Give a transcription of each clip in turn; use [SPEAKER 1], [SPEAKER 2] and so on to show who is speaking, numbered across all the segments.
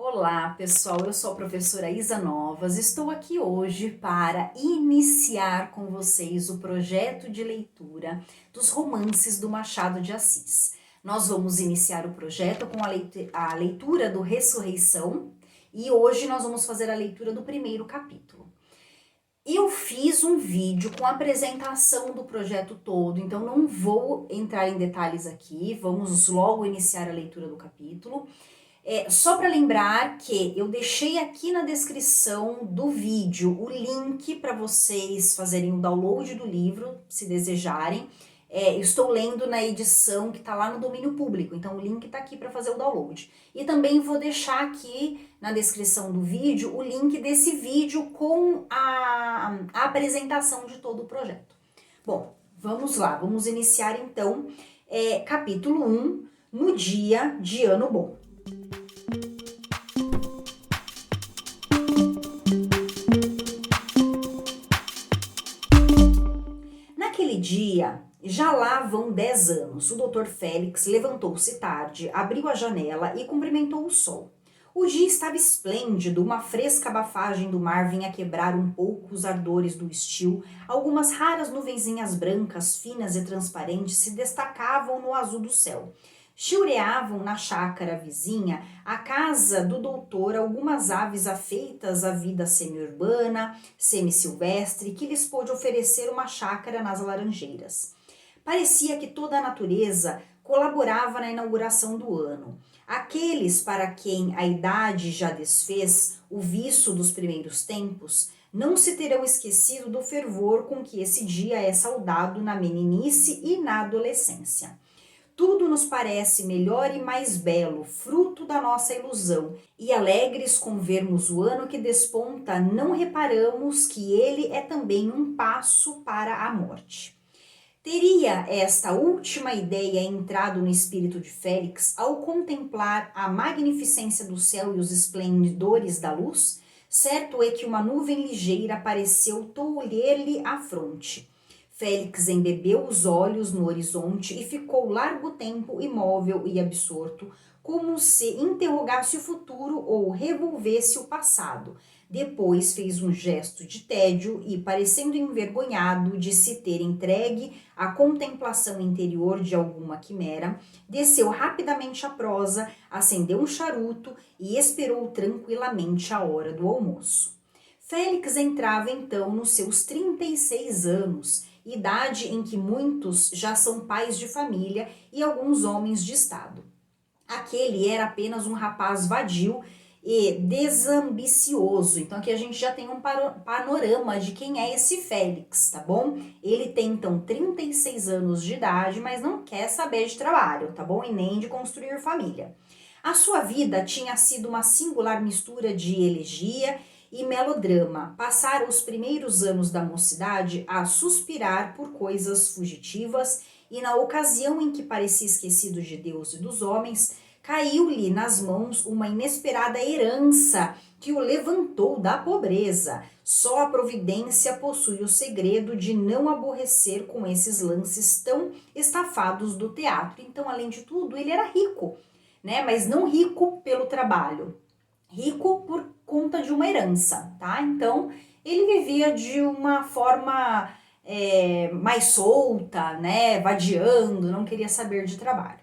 [SPEAKER 1] Olá, pessoal. Eu sou a professora Isa Novas. Estou aqui hoje para iniciar com vocês o projeto de leitura dos romances do Machado de Assis. Nós vamos iniciar o projeto com a leitura do Ressurreição e hoje nós vamos fazer a leitura do primeiro capítulo. Eu fiz um vídeo com a apresentação do projeto todo, então não vou entrar em detalhes aqui, vamos logo iniciar a leitura do capítulo. Só para lembrar que eu deixei aqui na descrição do vídeo o link para vocês fazerem o download do livro, se desejarem. Eu estou lendo na edição que está lá no domínio público, então o link está aqui para fazer o download. E também vou deixar aqui na descrição do vídeo o link desse vídeo com a apresentação de todo o projeto. Bom, vamos lá, vamos iniciar então capítulo 1, no dia de Ano Bom. Naquele dia, já lá vão 10 anos, o Dr. Félix levantou-se tarde, abriu a janela e cumprimentou o sol. O dia estava esplêndido, uma fresca abafagem do mar vinha quebrar um pouco os ardores do estio, algumas raras nuvenzinhas brancas, finas e transparentes se destacavam no azul do céu. Chiureavam na chácara vizinha, a casa do doutor, algumas aves afeitas à vida semi-urbana, semi-silvestre, que lhes pôde oferecer uma chácara nas laranjeiras. Parecia que toda a natureza colaborava na inauguração do ano. Aqueles para quem a idade já desfez o viço dos primeiros tempos, não se terão esquecido do fervor com que esse dia é saudado na meninice e na adolescência. Tudo nos parece melhor e mais belo, fruto da nossa ilusão, e alegres com vermos o ano que desponta, não reparamos que ele é também um passo para a morte. Teria esta última ideia entrado no espírito de Félix ao contemplar a magnificência do céu e os esplendores da luz? Certo é que uma nuvem ligeira pareceu tolher-lhe a fronte. Félix embebeu os olhos no horizonte e ficou largo tempo imóvel e absorto, como se interrogasse o futuro ou revolvesse o passado. Depois fez um gesto de tédio e, parecendo envergonhado de se ter entregue à contemplação interior de alguma quimera, desceu rapidamente a prosa, acendeu um charuto e esperou tranquilamente a hora do almoço. Félix entrava então nos seus 36 anos, idade em que muitos já são pais de família e alguns homens de estado. Aquele era apenas um rapaz vadio e desambicioso. Então aqui a gente já tem um panorama de quem é esse Félix, tá bom? Ele tem então 36 anos de idade, mas não quer saber de trabalho, tá bom? E nem de construir família. A sua vida tinha sido uma singular mistura de elegia e melodrama. Passara os primeiros anos da mocidade a suspirar por coisas fugitivas e na ocasião em que parecia esquecido de Deus e dos homens, caiu-lhe nas mãos uma inesperada herança que o levantou da pobreza. Só a providência possui o segredo de não aborrecer com esses lances tão estafados do teatro. Então, além de tudo, ele era rico, né? Mas não rico pelo trabalho, rico por conta de uma herança, tá? Então, ele vivia de uma forma mais solta, né? Vadiando, não queria saber de trabalho.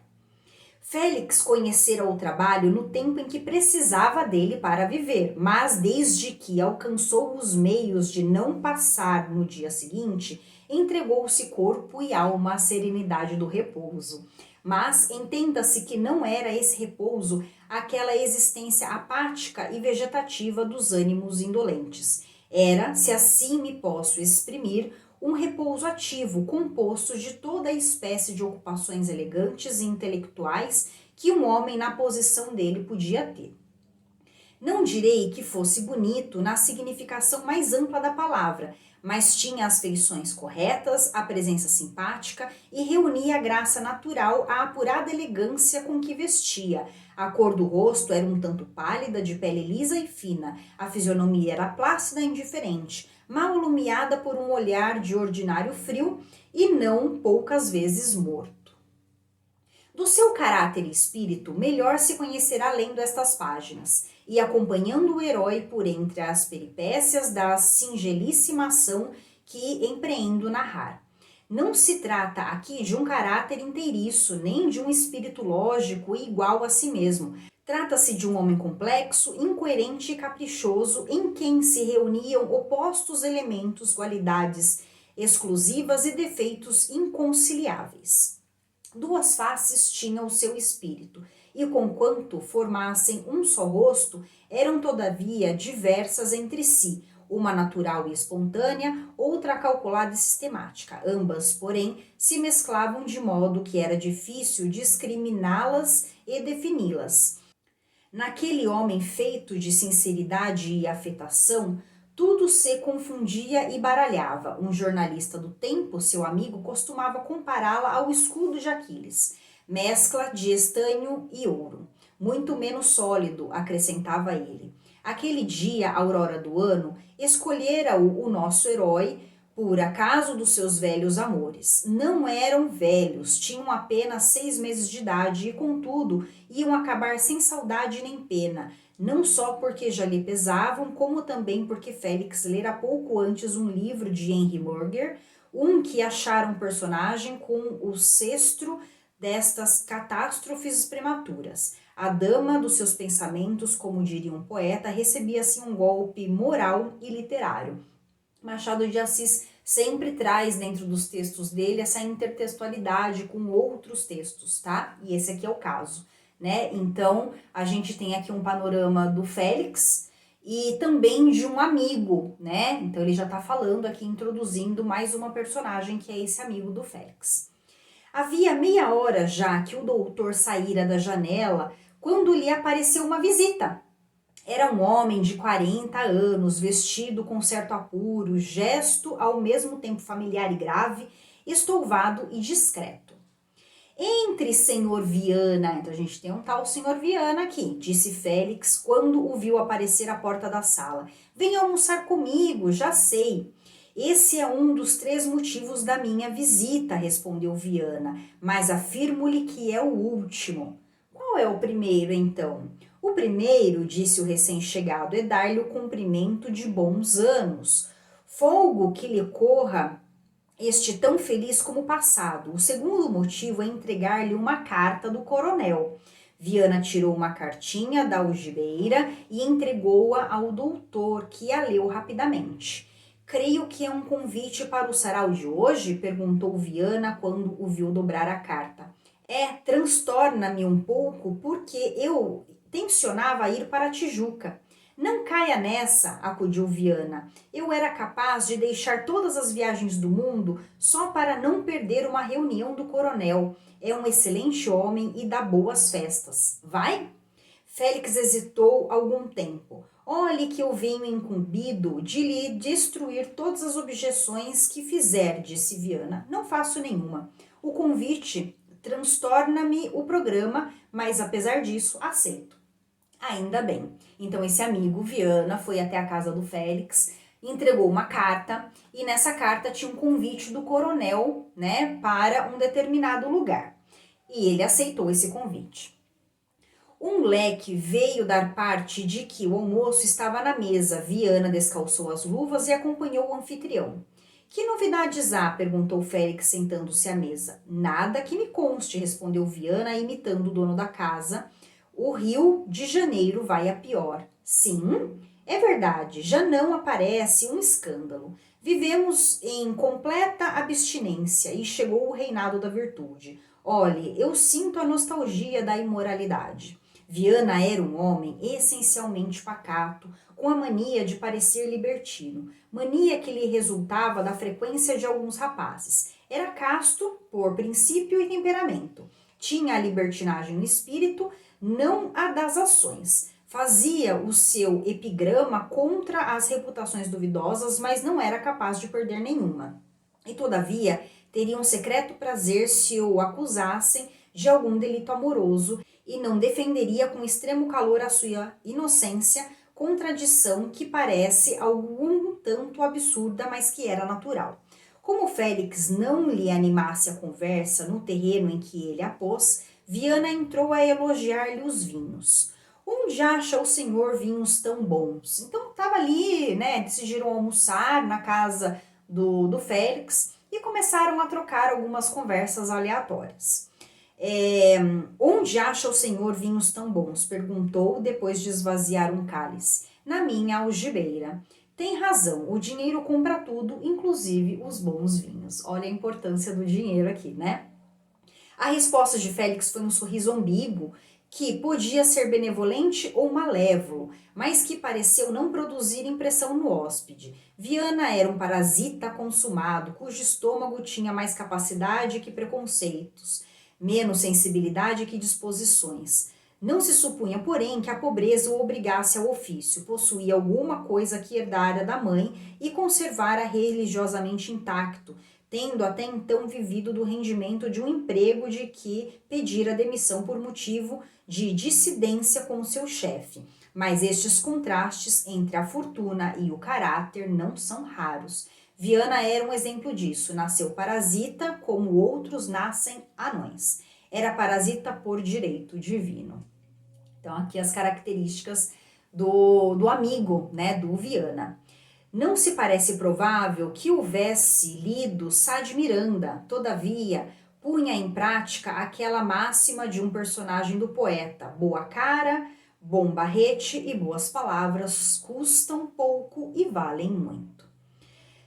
[SPEAKER 1] Félix conhecera o trabalho no tempo em que precisava dele para viver, mas desde que alcançou os meios de não passar no dia seguinte, entregou-se corpo e alma à serenidade do repouso. Mas entenda-se que não era esse repouso aquela existência apática e vegetativa dos ânimos indolentes. Era, se assim me posso exprimir, um repouso ativo, composto de toda a espécie de ocupações elegantes e intelectuais que um homem na posição dele podia ter. Não direi que fosse bonito na significação mais ampla da palavra, mas tinha as feições corretas, a presença simpática e reunia a graça natural à apurada elegância com que vestia. A cor do rosto era um tanto pálida, de pele lisa e fina, a fisionomia era plácida e indiferente, mal iluminada por um olhar de ordinário frio e não poucas vezes morto. Do seu caráter e espírito, melhor se conhecerá lendo estas páginas e acompanhando o herói por entre as peripécias da singelíssima ação que empreendo narrar. Não se trata aqui de um caráter inteiriço, nem de um espírito lógico e igual a si mesmo. Trata-se de um homem complexo, incoerente e caprichoso, em quem se reuniam opostos elementos, qualidades exclusivas e defeitos inconciliáveis. Duas faces tinha o seu espírito, e conquanto formassem um só rosto, eram todavia diversas entre si, uma natural e espontânea, outra calculada e sistemática. Ambas, porém, se mesclavam de modo que era difícil discriminá-las e defini-las. Naquele homem feito de sinceridade e afetação, tudo se confundia e baralhava. Um jornalista do tempo, seu amigo, costumava compará-la ao escudo de Aquiles, mescla de estanho e ouro. Muito menos sólido, acrescentava ele. Aquele dia, aurora do ano, escolhera-o o nosso herói, por acaso dos seus velhos amores. Não eram velhos, tinham apenas 6 meses de idade e, contudo, iam acabar sem saudade nem pena, não só porque já lhe pesavam, como também porque Félix lera pouco antes um livro de Henry Murger, um que achara um personagem com o cestro destas catástrofes prematuras. A dama dos seus pensamentos, como diria um poeta, recebia assim um golpe moral e literário. Machado de Assis sempre traz dentro dos textos dele essa intertextualidade com outros textos, tá? E esse aqui é o caso, né? Então, a gente tem aqui um panorama do Félix e também de um amigo, né? Então, ele já tá falando aqui, introduzindo mais uma personagem que é esse amigo do Félix. Havia meia hora já que o doutor saíra da janela quando lhe apareceu uma visita. Era um homem de 40 anos, vestido com certo apuro, gesto ao mesmo tempo familiar e grave, estouvado e discreto. Entre, senhor Viana, então a gente tem um tal senhor Viana aqui, disse Félix quando o viu aparecer à porta da sala. Venha almoçar comigo, já sei. Esse é um dos 3 motivos da minha visita, respondeu Viana, mas afirmo-lhe que é o último. Qual é o primeiro, então? O primeiro, disse o recém-chegado, é dar-lhe o cumprimento de bons anos. Folgo que lhe corra este tão feliz como o passado. O segundo motivo é entregar-lhe uma carta do coronel. Viana tirou uma cartinha da algibeira e entregou-a ao doutor, que a leu rapidamente. Creio que é um convite para o sarau de hoje? Perguntou Viana quando o viu dobrar a carta. Transtorna-me um pouco porque eu tencionava ir para a Tijuca. Não caia nessa, acudiu Viana. Eu era capaz de deixar todas as viagens do mundo só para não perder uma reunião do coronel. É um excelente homem e dá boas festas. Vai? Félix hesitou algum tempo. Olhe que eu venho incumbido de lhe destruir todas as objeções que fizer, disse Viana. Não faço nenhuma. O convite transtorna-me o programa, mas apesar disso, aceito. Ainda bem. Então esse amigo, Viana, foi até a casa do Félix, entregou uma carta e nessa carta tinha um convite do coronel, né, para um determinado lugar. E ele aceitou esse convite. Um moleque veio dar parte de que o almoço estava na mesa. Viana descalçou as luvas e acompanhou o anfitrião. Que novidades há? Perguntou Félix sentando-se à mesa. Nada que me conste, respondeu Viana, imitando o dono da casa. O Rio de Janeiro vai a pior. Sim, é verdade, já não aparece um escândalo. Vivemos em completa abstinência e chegou o reinado da virtude. Olhe, eu sinto a nostalgia da imoralidade. Viana era um homem essencialmente pacato, com a mania de parecer libertino, mania que lhe resultava da frequência de alguns rapazes. Era casto por princípio e temperamento. Tinha a libertinagem no espírito, não a das ações. Fazia o seu epigrama contra as reputações duvidosas, mas não era capaz de perder nenhuma. E todavia, teria um secreto prazer se o acusassem de algum delito amoroso e não defenderia com extremo calor a sua inocência, contradição que parece algum tanto absurda, mas que era natural. Como Félix não lhe animasse a conversa no terreno em que ele a pôs, Viana entrou a elogiar-lhe os vinhos. Onde acha o senhor vinhos tão bons? Então estava ali, né? Decidiram almoçar na casa do Félix e começaram a trocar algumas conversas aleatórias. Onde acha o senhor vinhos tão bons? Perguntou depois de esvaziar um cálice. Na minha algibeira. Tem razão, o dinheiro compra tudo, inclusive os bons vinhos. Olha a importância do dinheiro aqui, né? A resposta de Félix foi um sorriso ambíguo, que podia ser benevolente ou malévolo, mas que pareceu não produzir impressão no hóspede. Viana era um parasita consumado, cujo estômago tinha mais capacidade que preconceitos, menos sensibilidade que disposições. Não se supunha, porém, que a pobreza o obrigasse ao ofício. Possuía alguma coisa que herdara da mãe e conservara religiosamente intacto, tendo até então vivido do rendimento de um emprego de que pedira demissão por motivo de dissidência com seu chefe. Mas estes contrastes entre a fortuna e o caráter não são raros. Viana era um exemplo disso. Nasceu parasita, como outros nascem anões. Era parasita por direito divino. Então, aqui as características do amigo, né, do Viana. Não se parece provável que houvesse lido Sá de Miranda, todavia, punha em prática aquela máxima de um personagem do poeta: boa cara, bom barrete e boas palavras custam pouco e valem muito.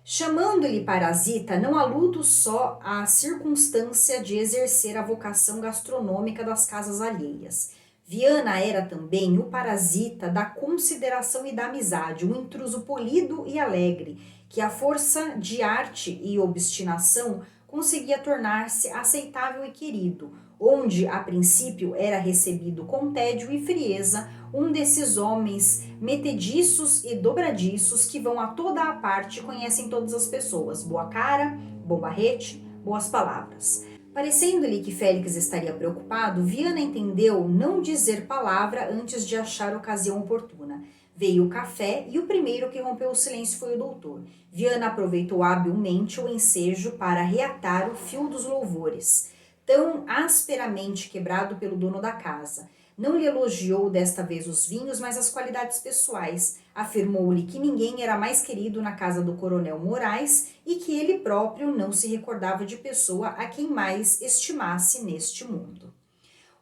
[SPEAKER 1] Chamando-lhe parasita, não aludo só à circunstância de exercer a vocação gastronômica das casas alheias. Viana era também o parasita da consideração e da amizade, um intruso polido e alegre, que à força de arte e obstinação conseguia tornar-se aceitável e querido, onde a princípio era recebido com tédio e frieza, um desses homens metediços e dobradiços que vão a toda a parte e conhecem todas as pessoas, boa cara, bom barrete, boas palavras. Parecendo-lhe que Félix estaria preocupado, Viana entendeu não dizer palavra antes de achar ocasião oportuna. Veio o café e o primeiro que rompeu o silêncio foi o doutor. Viana aproveitou habilmente o ensejo para reatar o fio dos louvores, tão asperamente quebrado pelo dono da casa. Não lhe elogiou desta vez os vinhos, mas as qualidades pessoais. Afirmou-lhe que ninguém era mais querido na casa do coronel Moraes e que ele próprio não se recordava de pessoa a quem mais estimasse neste mundo.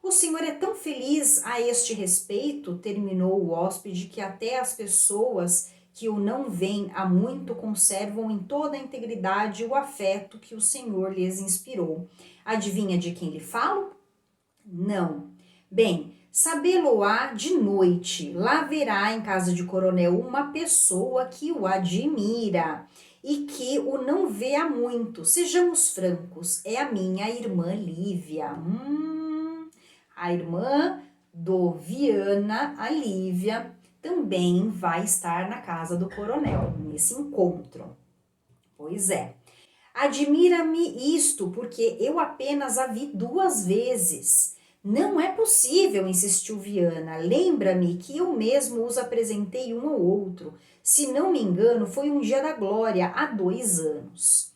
[SPEAKER 1] O senhor é tão feliz a este respeito, terminou o hóspede, que até as pessoas que o não veem há muito conservam em toda a integridade o afeto que o senhor lhes inspirou. Adivinha de quem lhe falo? Não. Bem, sabê-lo-á de noite. Lá verá em casa de coronel uma pessoa que o admira e que o não vê há muito. Sejamos francos, é a minha irmã Lívia. A irmã do Viana, a Lívia, também vai estar na casa do coronel, nesse encontro. Pois é. Admira-me isto, porque eu apenas a vi 2 vezes. Não é possível, insistiu Viana. Lembra-me que eu mesmo os apresentei um ao outro. Se não me engano, foi um dia da glória, há 2 anos.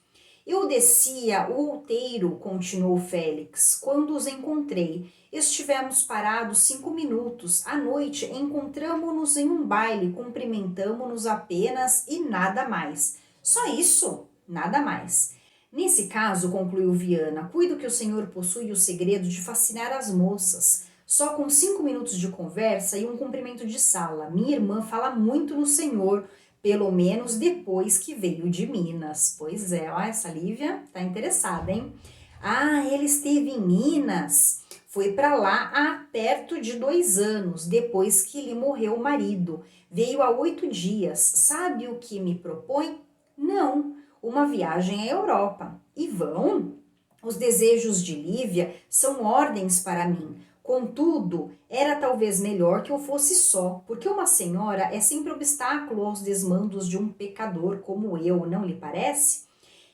[SPEAKER 1] Eu descia o outeiro, continuou Félix, quando os encontrei. Estivemos parados 5 minutos. À noite encontramo-nos em um baile, cumprimentamo-nos apenas e nada mais. Só isso? Nada mais. Nesse caso, concluiu Viana, cuido que o senhor possui o segredo de fascinar as moças. Só com 5 minutos de conversa e um cumprimento de sala. Minha irmã fala muito no senhor, pelo menos depois que veio de Minas. Pois é, ó, essa Lívia tá interessada, hein? Ah, ela esteve em Minas. Foi para lá há perto de 2 anos, depois que lhe morreu o marido. Veio há 8 dias. Sabe o que me propõe? Não. Uma viagem à Europa. E vão? Os desejos de Lívia são ordens para mim. Contudo, era talvez melhor que eu fosse só, porque uma senhora é sempre obstáculo aos desmandos de um pecador como eu, não lhe parece?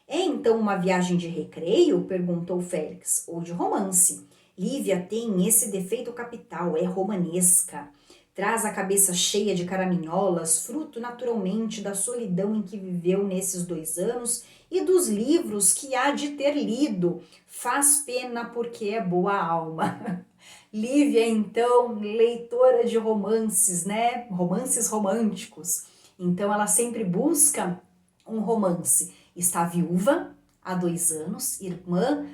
[SPEAKER 1] É então uma viagem de recreio? Perguntou Félix. Ou de romance. Lívia tem esse defeito capital, é romanesca. Traz a cabeça cheia de caraminholas, fruto naturalmente da solidão em que viveu nesses 2 anos e dos livros que há de ter lido. Faz pena porque é boa alma. Lívia, então, leitora de romances, né? Romances românticos. Então, ela sempre busca um romance. Está viúva há 2 anos, irmã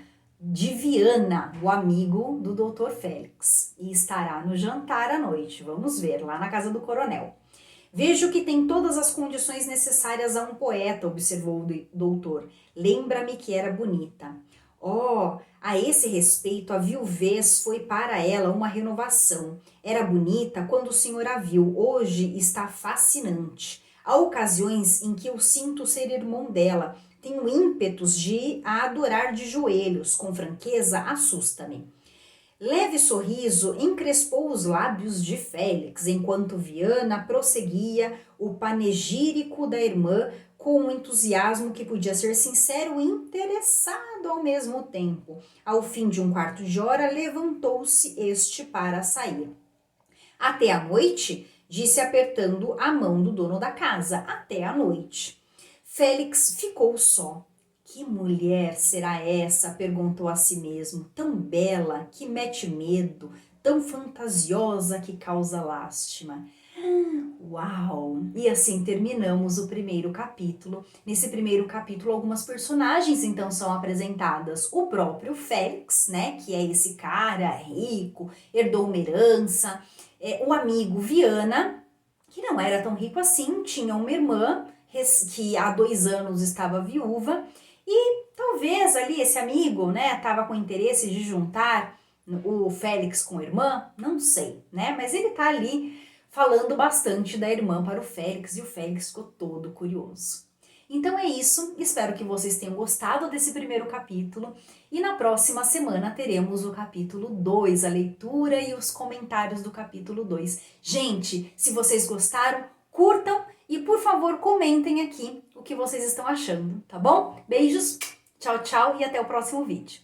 [SPEAKER 1] de Viana, o amigo do Dr. Félix, e estará no jantar à noite. Vamos ver, lá na casa do coronel. Vejo que tem todas as condições necessárias a um poeta, observou o doutor. Lembra-me que era bonita. Oh, a esse respeito, a viuvez foi para ela uma renovação. Era bonita quando o senhor a viu, hoje está fascinante. Há ocasiões em que eu sinto ser irmão dela, tenho ímpetos de a adorar de joelhos, com franqueza, assusta-me. Leve sorriso encrespou os lábios de Félix, enquanto Viana prosseguia o panegírico da irmã com um entusiasmo que podia ser sincero e interessado ao mesmo tempo. Ao fim de um quarto de hora, levantou-se este para sair. Até a noite, disse apertando a mão do dono da casa. Até a noite. Félix ficou só. Que mulher será essa? Perguntou a si mesmo. Tão bela que mete medo, tão fantasiosa que causa lástima. Uau! E assim terminamos o primeiro capítulo. Nesse primeiro capítulo, algumas personagens então são apresentadas. O próprio Félix, né? Que é esse cara rico, herdou uma herança. O amigo Viana, que não era tão rico assim, tinha uma irmã que há 2 anos estava viúva. E talvez ali esse amigo, né, tava com interesse de juntar o Félix com a irmã, não sei, né? Mas ele tá ali falando bastante da irmã para o Félix e o Félix ficou todo curioso. Então é isso, espero que vocês tenham gostado desse primeiro capítulo e na próxima semana teremos o capítulo 2, a leitura e os comentários do capítulo 2. Gente, se vocês gostaram, curtam e por favor comentem aqui o que vocês estão achando, tá bom? Beijos, tchau, tchau e até o próximo vídeo.